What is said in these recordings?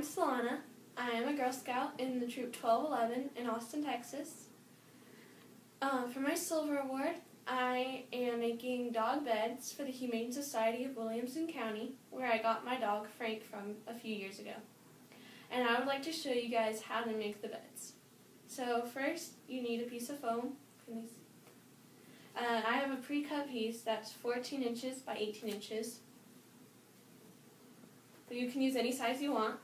Solana. I am a Girl Scout in the Troop 1211 in Austin, Texas. For my Silver Award, I am making dog beds for the Humane Society of Williamson County, where I got my dog Frank from a few years ago. And I would like to show you guys how to make the beds. So first, you need a piece of foam. I have a pre-cut piece that's 14 inches by 18 inches. But you can use any size you want.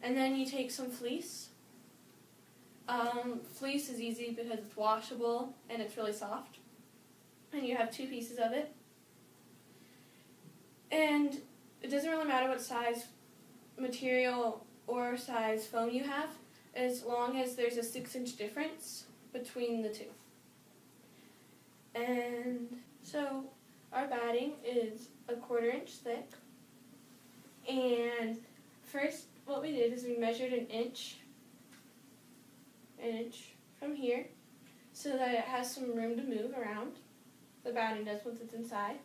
And then you take some fleece. Fleece is easy because it's washable and it's really soft. And you have 2 pieces of it. And it doesn't really matter what size material or size foam you have, as long as there's a 6-inch difference between the 2. And so our batting is a 1/4 inch thick. And first what we did is we measured an inch from here so that it has some room to move around. The batting does once it's inside.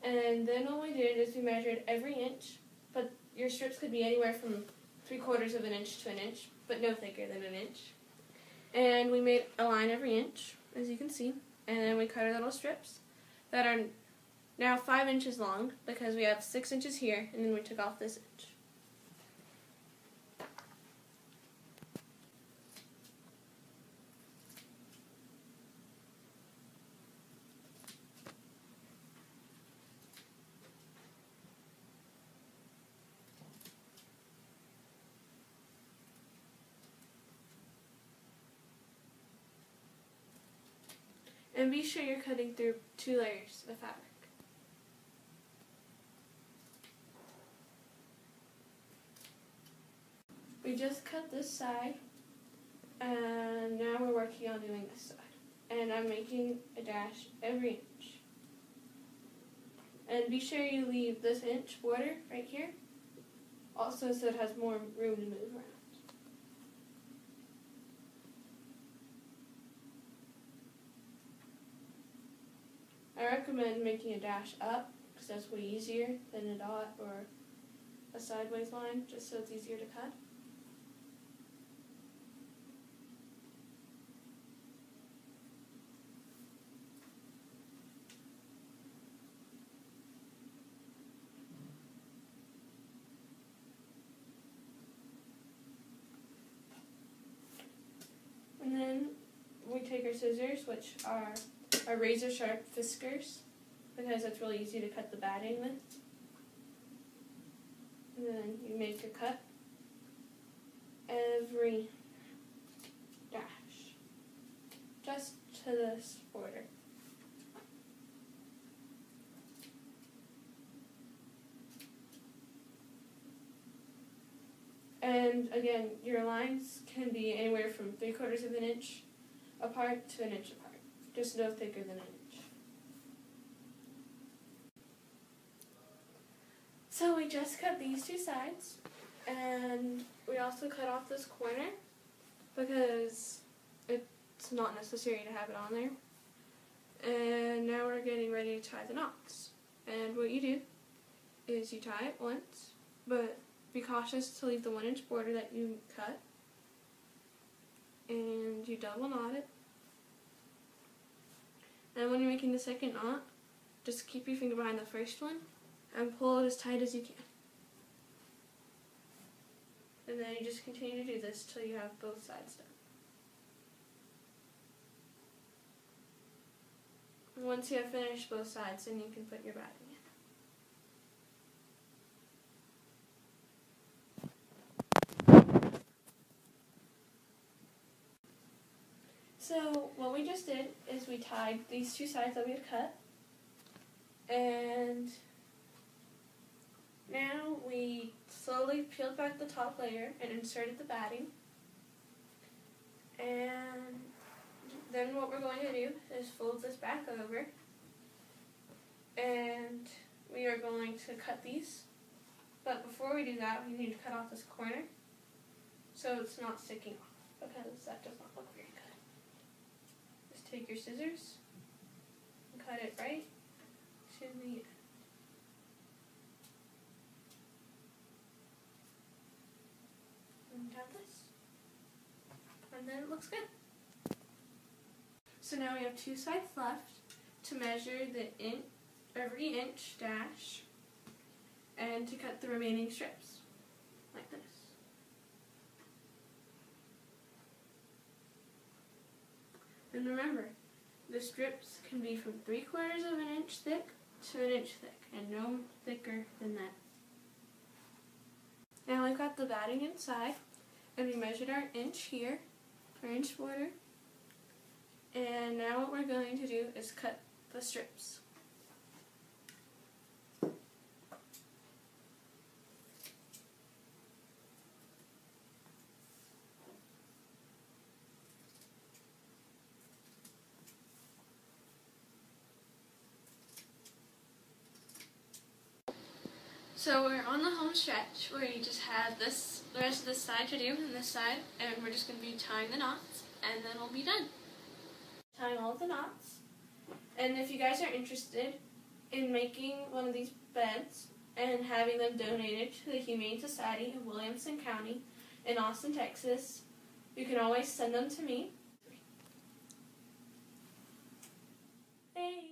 And then what we did is we measured every inch, but your strips could be anywhere from 3/4 of an inch to an inch, but no thicker than an inch. And we made a line every inch, as you can see, and then we cut our little strips that are now 5 inches long because we have 6 inches here, and then we took off this inch. And be sure you're cutting through 2 layers of fabric. We just cut this side, and now we're working on doing this side. And I'm making a dash every inch. And be sure you leave this inch border right here, also so it has more room to move around. I recommend making a dash up because that's way easier than a dot or a sideways line, just so it's easier to cut. And then we take our scissors, which are our razor sharp fiskers, because it's really easy to cut the batting with. And then you make a cut every dash, just to this border. And again, your lines can be anywhere from 3/4 of an inch apart to an inch apart. Just no thicker than an inch. So we just cut these 2 sides, and we also cut off this corner because it's not necessary to have it on there. And now we're getting ready to tie the knots. And what you do is you tie it once, but be cautious to leave the 1-inch border that you cut, and you double knot it. And when you're making the second knot, just keep your finger behind the first one and pull it as tight as you can. And then you just continue to do this till you have both sides done. And once you have finished both sides, then you can put your batting in. So what we just did is we tied these 2 sides that we had cut, and now we slowly peeled back the top layer and inserted the batting. And then what we're going to do is fold this back over, and we are going to cut these. But before we do that, we need to cut off this corner so it's not sticking off, because that does not look very good. Take your scissors and cut it right to the end. this. And then it looks good. So now we have 2 sides left to measure every inch dash and to cut the remaining strips like this. And remember, the strips can be from 3/4 of an inch thick to 1 inch thick and no thicker than that. Now we've got the batting inside and we measured our inch here, our inch border. And now what we're going to do is cut the strips. So we're on the home stretch where you just have the rest of this side to do and this side, and we're just going to be tying the knots and then we'll be done. Tying all of the knots. And if you guys are interested in making one of these beds and having them donated to the Humane Society of Williamson County in Austin, Texas, you can always send them to me. Hey.